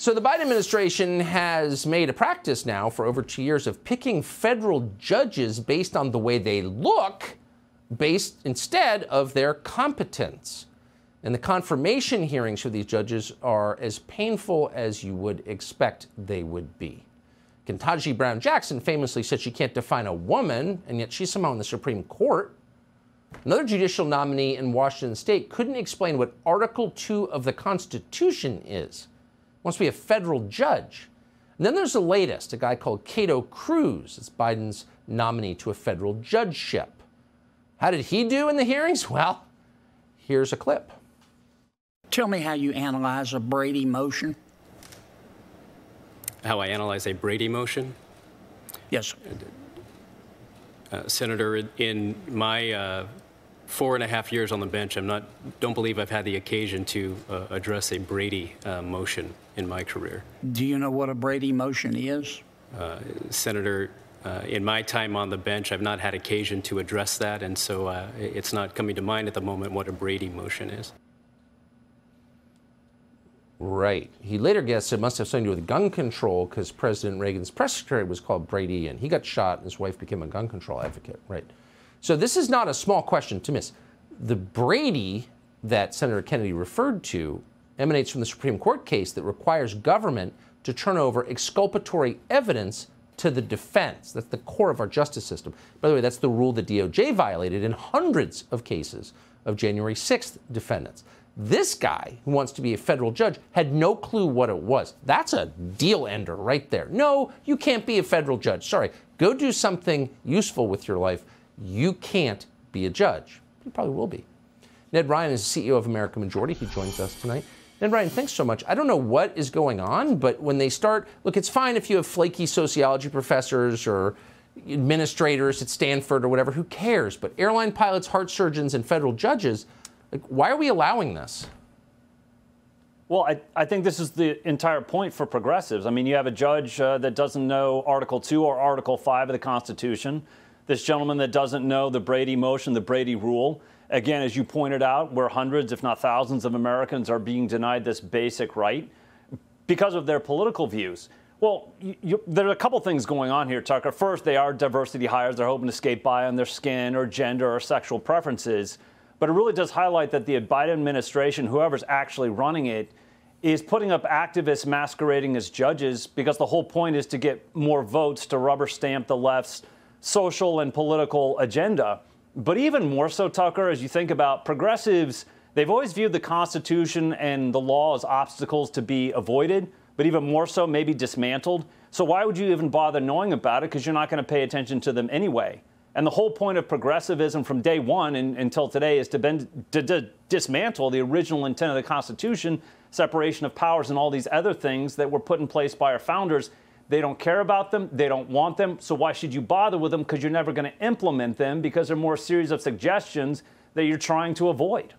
So the Biden administration has made a practice now for over 2 years of picking federal judges based on the way they look, based instead of their competence. And the confirmation hearings for these judges are as painful as you would expect they would be. Ketanji Brown Jackson famously said she can't define a woman, and yet she's somehow in the Supreme Court. Another judicial nominee in Washington state couldn't explain what Article 2 of the Constitution is. Wants to be a federal judge. And then there's the latest, a guy called Kato Crews. It's Biden's nominee to a federal judgeship. How did he do in the hearings? Well, here's a clip. Tell me how you analyze a Brady motion. How I analyze a Brady motion? Yes. Senator, in my 4.5 years on the bench, don't believe I've had the occasion to address a Brady motion in my career. Do you know what a Brady motion is? Senator, in my time on the bench, I've not had occasion to address that, and so it's not coming to mind at the moment what a Brady motion is. Right. He later guessed it must have something to do with gun control because President Reagan's press secretary was called Brady, and he got shot, and his wife became a gun control advocate. Right. So this is not a small question to miss. The Brady that Senator Kennedy referred to emanates from the Supreme Court case that requires government to turn over exculpatory evidence to the defense. That's the core of our justice system. By the way, that's the rule the DOJ violated in hundreds of cases of January 6th defendants. This guy, who wants to be a federal judge, had no clue what it was. That's a deal ender right there. No, you can't be a federal judge. Sorry, go do something useful with your life. You can't be a judge. You probably will be. Ned Ryun is CEO of American Majority. He joins us tonight. Ned Ryun, thanks so much. I don't know what is going on, but when they start, look, it's fine if you have flaky sociology professors or administrators at Stanford or whatever, who cares? But airline pilots, heart surgeons, and federal judges, like, why are we allowing this? Well, I think this is the entire point for progressives. I mean, you have a judge that doesn't know Article 2 or Article 5 of the Constitution. This gentleman that doesn't know the Brady motion, the Brady rule. Again, as you pointed out, where hundreds, if not thousands of Americans are being denied this basic right because of their political views. Well, there are a couple things going on here, Tucker. First, they are diversity hires. They're hoping to skate by on their skin or gender or sexual preferences. But it really does highlight that the Biden administration, whoever's actually running it, is putting up activists masquerading as judges because the whole point is to get more votes to rubber stamp the left's social and political agenda. But even more so, Tucker, as you think about progressives, they've always viewed the Constitution and the law as obstacles to be avoided, but even more so, maybe dismantled. So why would you even bother knowing about it? Because you're not going to pay attention to them anyway. And the whole point of progressivism from day one until today is to dismantle the original intent of the Constitution, separation of powers, and all these other things that were put in place by our founders. They don't care about them. They don't want them. So why should you bother with them? Because you're never going to implement them because they're more a series of suggestions that you're trying to avoid.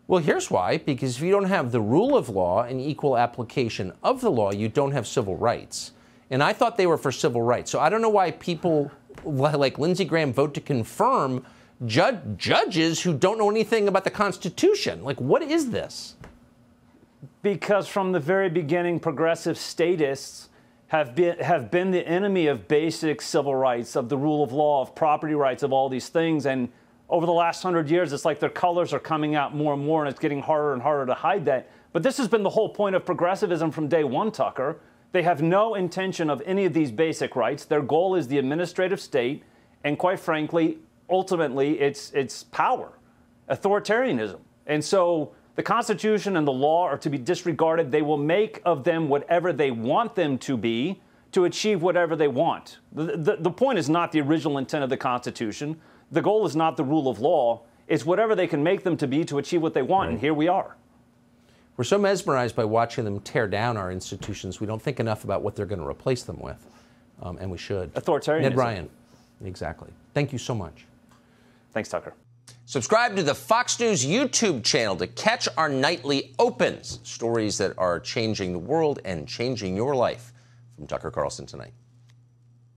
Well, here's why. Because if you don't have the rule of law and equal application of the law, you don't have civil rights. And I thought they were for civil rights. So I don't know why people like Lindsey Graham vote to confirm judges who don't know anything about the Constitution. Like, what is this? Because from the very beginning, progressive statists have been the enemy of basic civil rights, of the rule of law, of property rights, of all these things. And over the last 100 years, it's like their colors are coming out more and more, and it's getting harder and harder to hide that. But this has been the whole point of progressivism from day one, Tucker. They have no intention of any of these basic rights. Their goal is the administrative state, and quite frankly, ultimately, it's power, authoritarianism. And so the Constitution and the law are to be disregarded. They will make of them whatever they want them to be to achieve whatever they want. The point is not the original intent of the Constitution. The goal is not the rule of law. It's whatever they can make them to be to achieve what they want, and here we are. We're so mesmerized by watching them tear down our institutions, we don't think enough about what they're going to replace them with, and we should. Authoritarianism. Ned Ryun, exactly. Thank you so much. Thanks, Tucker. Subscribe to the Fox News YouTube channel to catch our nightly opens, stories that are changing the world and changing your life. From Tucker Carlson tonight.